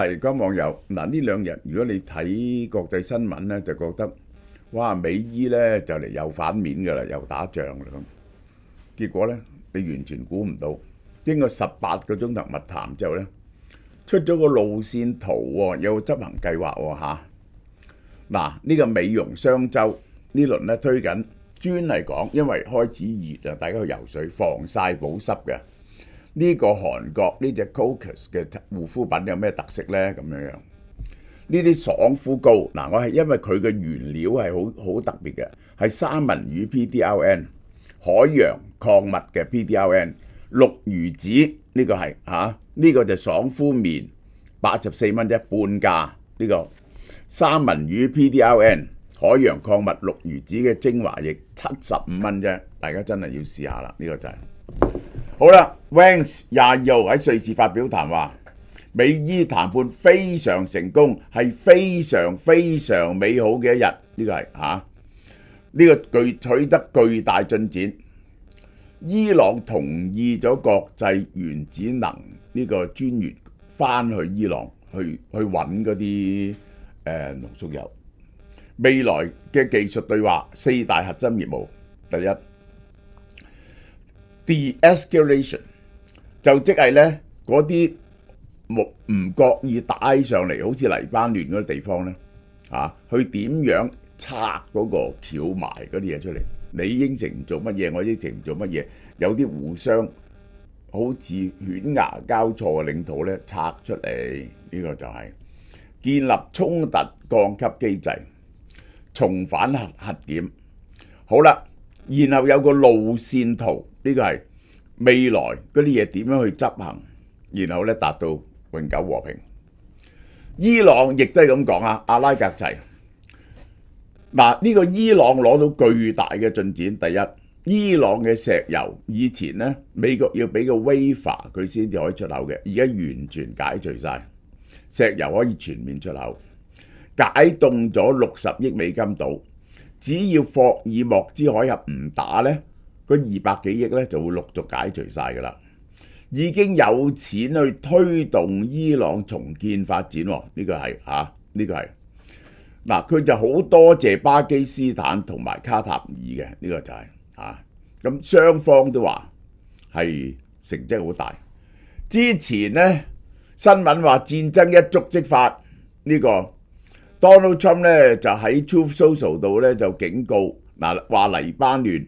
提嗰網友嗱，呢兩日如果你睇國際新聞咧，就覺得哇美伊咧就嚟又反面㗎啦，又打仗啦咁。結果咧，你完全估唔到，經過18個鐘頭密談之後咧，出咗個路線圖喎，有個執行計劃喎嚇。嗱，呢個美容雙周呢輪咧推緊，專係講，因為開始熱啊，大家去游水防曬保濕嘅。呢個韓國呢隻 Cocos 嘅護膚品有咩特色呢？咁樣呢啲爽膚膏嗱，我係因為佢嘅原料係好特別嘅，係三文魚 PDRN、海洋礦物嘅 PDRN、綠魚子呢個係呢個就爽膚棉84蚊啫，半價呢個三文魚 PDRN、海洋礦物、綠魚子嘅精華液75蚊啫，大家真係要試下啦，呢個就係。好啦 ，Vance 22號喺瑞士發表談話，美伊談判非常成功，係非常非常美好嘅一日。呢個係呢個取得巨大進展。伊朗同意咗國際原子能呢個專員翻去伊朗去揾嗰啲濃縮鈾。未來嘅技術對話4大核心業務，第一。De-escalation 就即係咧嗰啲唔覺意帶上嚟，好似黎巴嫩嗰啲地方咧，去點樣拆嗰個翹埋嗰啲嘢出嚟？你應承做乜嘢，我應承做乜嘢？有啲互相好似犬牙交錯嘅領土咧，拆出嚟，呢個就係建立衝突降級機制，重返核檢。好啦，然後有個路線圖。呢個係未來嗰啲嘢點樣去執行，然後咧達到永久和平。伊朗亦都係咁講啊，阿拉格齊。嗱，呢個伊朗攞到巨大嘅進展。第一，伊朗嘅石油以前咧美國要俾個 waiver 佢先至可以出口嘅，而家完全解除晒，石油可以全面出口，解凍咗60億美金到，只要霍爾莫茲海峽唔打咧。嗰200幾億咧就會陸續解除晒㗎啦，已經有錢去推動伊朗重建發展喎。呢個係呢個係嗱，佢就好多謝巴基斯坦同埋卡塔爾嘅，呢個就係咁雙方都話係成績好大。之前咧新聞話戰爭一觸即發，呢個 Donald Trump 咧就喺 Truth Social 度咧就警告話黎巴嫩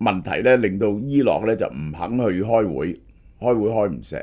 問題咧令到伊朗咧就唔肯去開會開唔成，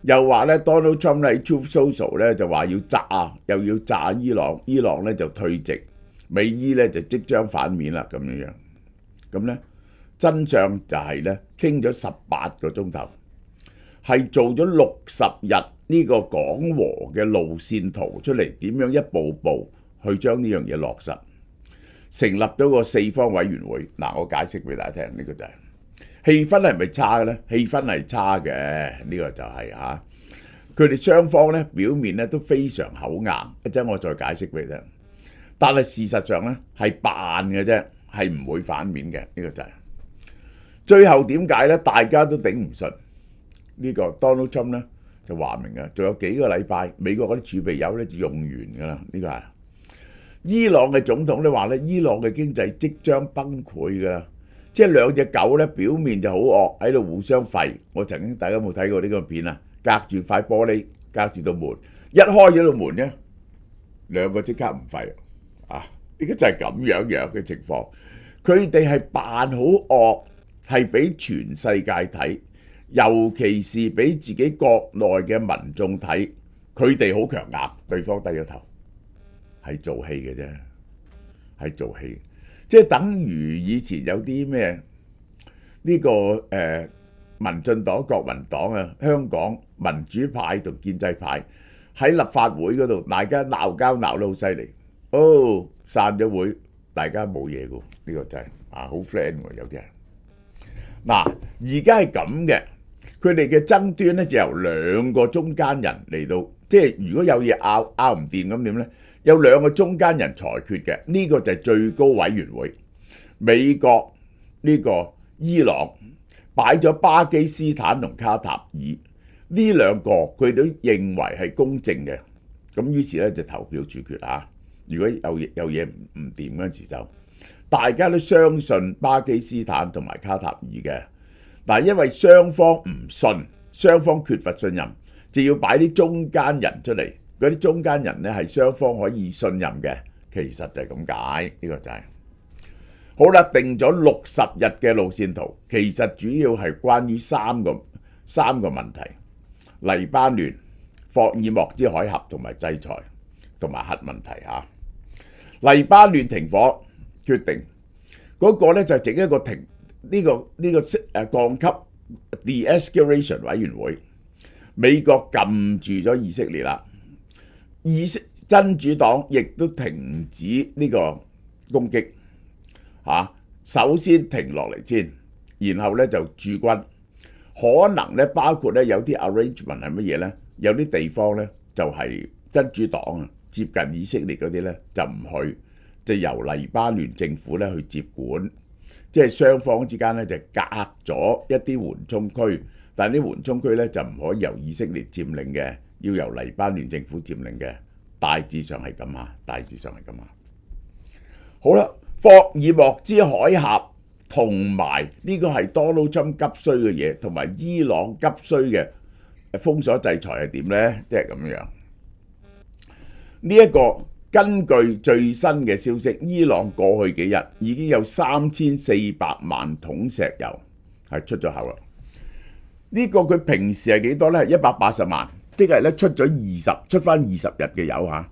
又話咧 Donald Trump 喺 Truth Social 咧就話要炸，又要炸伊朗，伊朗咧就退席，美伊咧就即將反面啦咁樣。咁咧真相就係咧傾咗18個鐘頭，係做咗60日呢個講和嘅路線圖出嚟，點樣一步步去將呢樣嘢落實。成立咗個4方委員會，我解釋俾大家聽，呢個就係氣氛係咪差嘅咧？氣氛係差嘅，呢個就係佢哋雙方咧表面咧都非常口硬，一陣我再解釋俾你聽。但係事實上咧係扮嘅啫，係唔會反面嘅，呢個就係。最後點解咧？大家都頂唔順，呢個 Donald Trump 咧就話明嘅，仲有幾個禮拜，美國嗰啲儲備油咧就用完㗎啦，呢個係。伊朗嘅總統咧話咧，伊朗嘅經濟即將崩潰㗎啦，即係兩隻狗咧表面就好惡喺度互相吠。我曾經大家有冇睇過呢個片啊？隔住塊玻璃，隔住道門，一開咗道門咧，兩個即刻唔吠呢個就係咁樣嘅情況。佢哋係扮好惡，係俾全世界睇，尤其是俾自己國內嘅民眾睇，佢哋好強硬，對方低咗頭。係做戲嘅啫，係做戲，即係等於以前有啲咩呢個民進黨、國民黨啊，香港民主派同建制派喺立法會嗰度，大家鬧交鬧得好犀利，散咗會，大家冇嘢㗎，呢個真係好 friend 喎，有啲人。而家係咁嘅，佢哋嘅爭端咧就由2個中間人嚟到，即係如果有嘢拗唔掂咁點咧？有2個中間人裁決嘅，呢個就係最高委員會。美國呢個伊朗擺咗巴基斯坦同卡塔爾，呢兩個佢都認為係公正嘅，咁於是咧就投票處決啊。如果有嘢唔掂嗰陣時就大家都相信巴基斯坦同埋卡塔爾嘅，但係因為雙方唔信，雙方缺乏信任，就要擺啲中間人出嚟。嗰啲中間人咧係雙方可以信任嘅，其實就係咁解。呢個就係好啦，定咗60日嘅路線圖，其實主要係關於三個問題：黎巴嫩、霍爾木茲海峽同埋制裁同埋核問題嚇。黎巴嫩停火決定嗰個咧就係整一個停呢個降級 de-escalation 委員會，美國撳住咗以色列啦，真主黨亦都停止呢個攻擊嚇，首先停落嚟先，然後咧就駐軍，可能咧包括咧有啲 arrangement 係乜嘢咧？有啲地方咧就係真主黨啊，接近以色列嗰啲咧就唔去，就由黎巴嫩政府咧去接管，即係雙方之間咧就隔咗一啲緩衝區，但係啲緩衝區咧就唔可以由以色列佔領嘅，要由黎巴嫩政府佔領嘅，大致上係咁啊，大致上係咁啊。好啦，霍爾木茲海峽同埋呢個係 Donald Trump 急需嘅嘢，同埋伊朗急需嘅封鎖制裁係點呢？即係咁樣。呢一個根據最新嘅消息，伊朗過去幾日已經有3400萬桶石油係出咗口啦。呢個佢平時係幾多呢？係180萬，即係咧出翻20日嘅油嚇。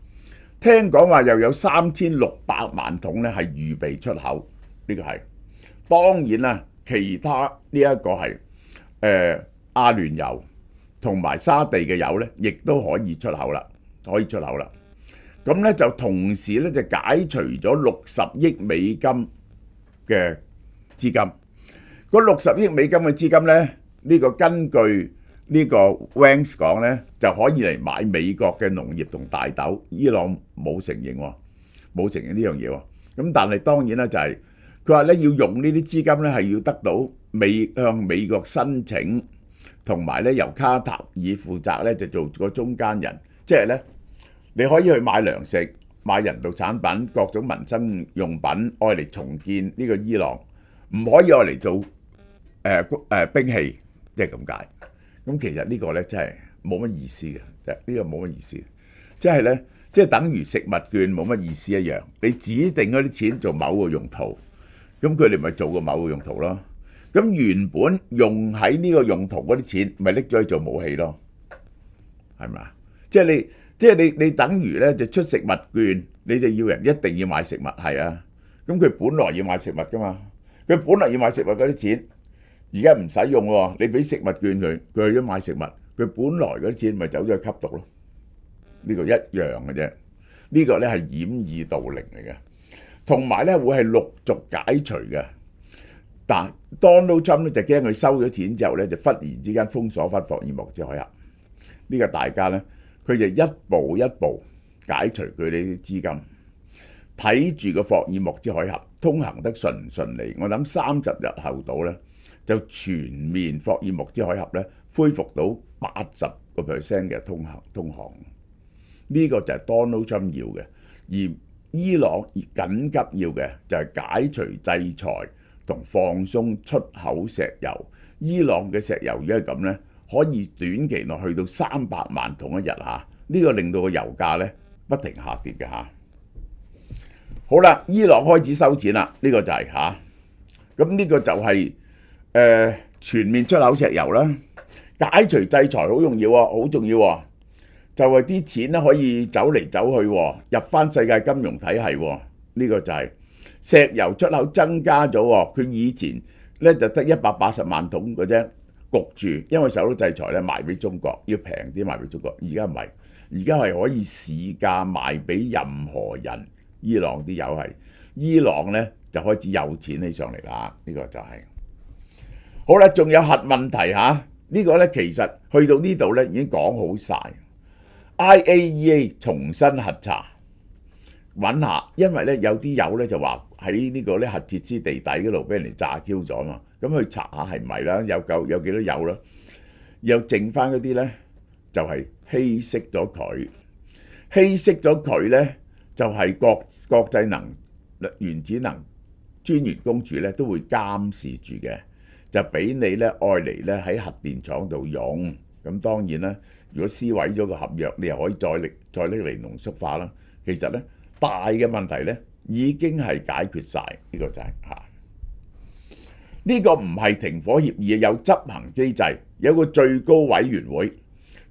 聽講話又有3600萬桶咧係預備出口，呢個係當然啦。其他呢一個係阿聯酋同埋沙地嘅油咧，亦都可以出口啦，咁咧就同時咧就解除咗60億美金嘅資金。嗰60億美金嘅資金咧，呢個根據呢個 Vance 講咧，就可以嚟買美國嘅農業同大豆。伊朗冇承認呢樣嘢喎。咁但係當然啦，就係佢話咧要用呢啲資金咧係要得到向美國申請，同埋咧由卡塔爾負責咧就做個中間人，即係咧你可以去買糧食、買人道產品、各種民生用品，愛嚟重建呢個伊朗，唔可以愛嚟做兵器，即係咁解。咁其實呢個咧真係冇乜意思嘅，呢個冇乜意思，即係咧即係等於食物券冇乜意思一樣。你指定嗰啲錢做某個用途，咁佢哋咪做個某個用途咯。咁原本用喺呢個用途嗰啲錢，咪拎咗去做武器咯，係咪啊？即係你等於咧就出食物券，你就要人一定要買食物，係啊。咁佢本來要買食物噶嘛，佢本來要買食物嗰啲錢。而家唔使用喎，你俾食物券佢去咗買食物，佢本來嗰啲錢咪走咗去吸毒咯。呢個一樣嘅啫，呢個咧係掩耳盜鈴嚟嘅，同埋咧會係陸續解除嘅。但 Donald Trump 咧就驚佢收咗錢之後咧就忽然之間封鎖翻霍爾木茲海峽。呢個大家咧佢就一步一步解除佢哋啲資金，睇住個霍爾木茲海峽通行得順唔順利。我諗30日後到咧，就全面霍爾木茲海峽咧恢復到80% 嘅通航，呢個就係 Donald Trump 要嘅，而伊朗緊急要嘅就係解除制裁同放鬆出口石油。伊朗嘅石油如果係咁咧，可以短期內去到300萬桶一日嚇，呢個令到個油價咧不停下跌嘅嚇。好啦，伊朗開始收錢啦，呢個就係嚇，咁呢個就係。全面出口石油啦，解除制裁好重要喎，好重要喎，就係啲錢咧可以走嚟走去，入翻世界金融體系喎。呢個就係石油出口增加咗，佢以前咧就得180萬桶嘅啫，焗住，因為受到制裁咧賣俾中國，要平啲賣俾中國。而家唔係，而家係可以市價賣俾任何人。伊朗啲油係，伊朗咧就開始有錢起上嚟啦。呢個就係。好啦，仲有核問題嚇，呢個咧其實去到呢度咧已經講好晒。IAEA 重新核查，揾下，因為咧有啲油咧就話喺呢個咧核設施地底嗰度俾人哋炸 Q 咗嘛，咁去查下係唔係啦，有幾多油啦？然後剩翻嗰啲咧就係稀釋咗佢，稀釋咗佢咧就係國際原子能專員公署咧都會監視住嘅，就俾你咧愛嚟咧喺核電廠度用。咁當然啦，如果撕毀咗個合約，你又可以再拎嚟濃縮化啦。其實咧大嘅問題咧已經係解決晒，呢個就係呢個唔係停火協議，有執行機制，有個最高委員會，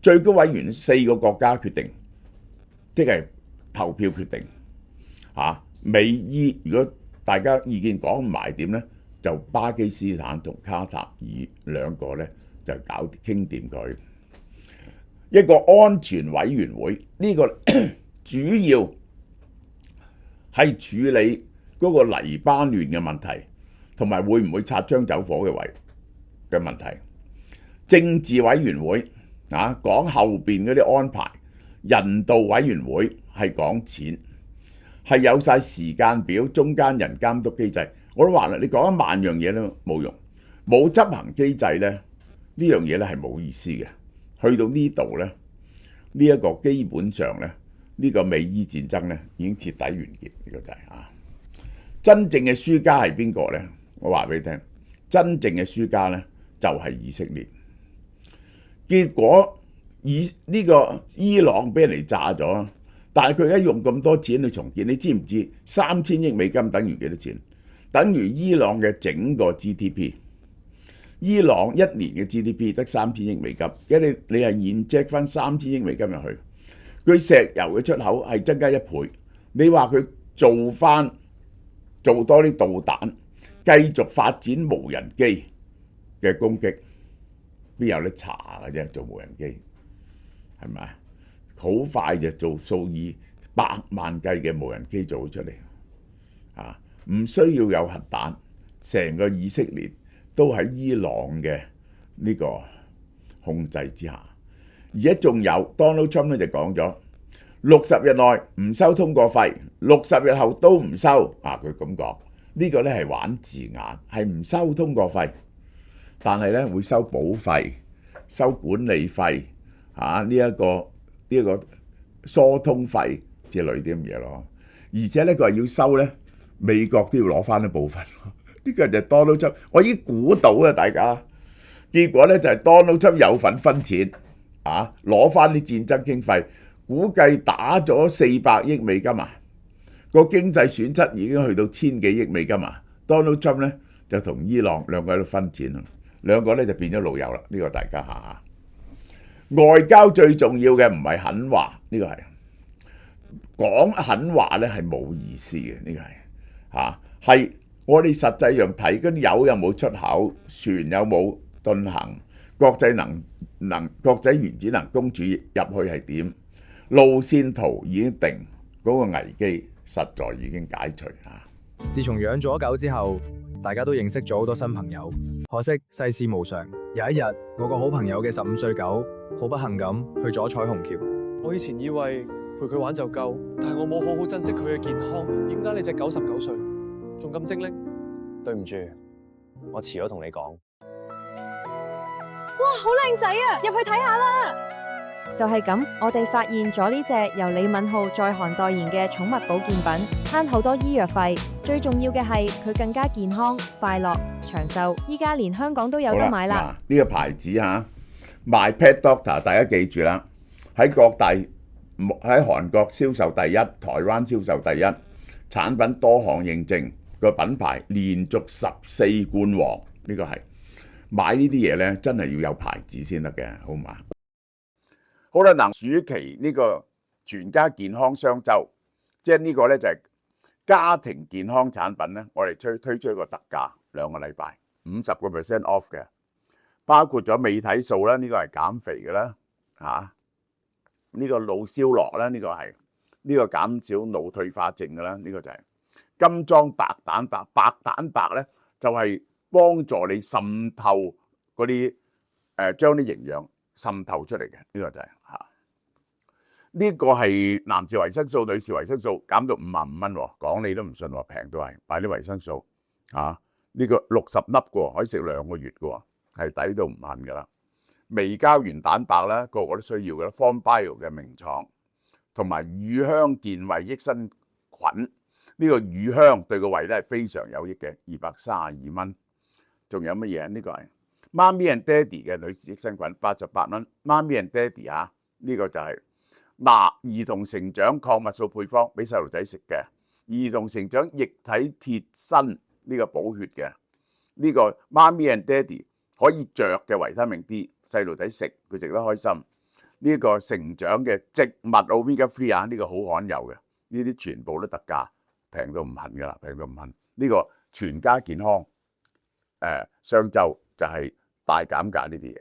最高委員4個國家決定，即係投票決定。美伊如果大家意見講唔埋點咧，就巴基斯坦同卡塔爾兩個咧就傾掂佢。一個安全委員會呢個主要係處理嗰個黎巴嫩嘅問題，同埋會唔會擦槍走火嘅問題。政治委員會講後邊嗰啲安排。人道委員會係講錢，係有晒時間表、中間人監督機制。我都話啦，你講10000樣嘢都冇用，冇執行機制咧，呢樣嘢咧係冇意思嘅。去到呢度咧，呢一個基本上咧，呢個美伊戰爭咧已經徹底完結。呢個就係真正嘅輸家係邊個咧？我話俾你聽，真正嘅輸家咧就係以色列。結果呢個伊朗俾人哋炸咗，但係佢而家用咁多錢去重建，你知唔知3000億美金等於幾多錢？等於伊朗嘅整個 GDP。伊朗1年嘅 GDP 得3000億美金，因為你係現借翻3000億美金入去，佢石油嘅出口係增加1倍。你話佢做多啲導彈，繼續發展無人機嘅攻擊，邊有得查嘅啫？做無人機係咪？好快就做數以百萬計嘅無人機做出嚟，唔需要有核彈，成個以色列都喺伊朗嘅呢個控制之下。而家仲有 Donald Trump 咧就講咗，60日內唔收通過費，60日後都唔收。佢咁講，呢個咧係玩字眼，係唔收通過費，但係咧會收保費、收管理費。呢一個疏通費之類啲咁嘢咯，而且咧佢話要收咧，美國都要攞翻一部分。呢個就係 Donald Trump，我已經估到啊，大家。結果咧就係 Donald Trump 有份分錢，攞翻啲戰爭經費，估計打咗400億美金個經濟損失已經去到1000幾億美金Donald Trump 咧就同伊朗兩個喺度分錢，兩個咧就變咗老友啦。呢個大家下。外交最重要嘅唔係狠話，呢個係講狠話咧係冇意思嘅，呢個係我哋實際上睇嗰啲油有冇出口，船有冇進行，國際原子能公署入去係點，路線圖已經定，嗰個危機實在已經解除。自從養咗狗之後，大家都認識咗好多新朋友，可惜世事無常。有一日，我個好朋友嘅15歲狗好不幸咁去咗彩虹橋。我以前以為陪佢玩就夠，但係我冇好好珍惜佢嘅健康。點解你隻狗19歲仲咁精靈？對唔住，我遲咗同你講。哇，好靚仔啊！入去睇下啦。就係咁，我哋發現咗呢隻由李敏鎬在韓代言嘅寵物保健品，慳好多醫藥費。最重要嘅係佢更加健康、快樂、長壽。依家連香港都有得買啦。呢個牌子My Pet Doctor， 大家記住啦，喺韓國銷售第一，台灣銷售第一，產品多項認證，個品牌連續14冠王。呢個係買呢啲嘢咧，真係要有牌子先得嘅，好嘛？好啦，嗱，暑期呢個全家健康雙週，即係呢個咧就係家庭健康產品咧，我哋推出一個特價2個禮拜50% off 嘅，包括咗美體素啦，呢個係減肥嘅啦，呢個腦消樂啦，呢個係呢個減少腦退化症嘅啦，呢個就係金裝白蛋白。白蛋白咧就係幫助你滲透嗰啲將啲營養滲透出嚟嘅，呢個就係呢個係男士維生素、女士維生素減到55蚊，講你都唔信喎，平到係買啲維生素呢個60粒嘅，可以食2個月嘅，係抵到唔恨噶啦。微膠原蛋白啦，個個都需要嘅啦。Form Bio 嘅名廠，同埋乳香健胃益生菌。呢個乳香對個胃咧係非常有益嘅，232蚊。仲有乜嘢？呢個係媽咪 and Daddy 嘅女士益生菌，88蚊。媽咪 and Daddy 啊，呢個就係兒童成長礦物素配方，俾細路仔食嘅。兒童成長液體鐵鋅呢個補血嘅。呢個媽咪 and Daddy 可以着嘅維他命 D， 細路仔食佢食得開心。呢個成長嘅植物 Omega 3啊，呢個好罕有嘅，呢啲全部都特價。平到唔恨㗎啦，平到唔恨。呢個全家健康，上晝就係大減價呢啲嘢。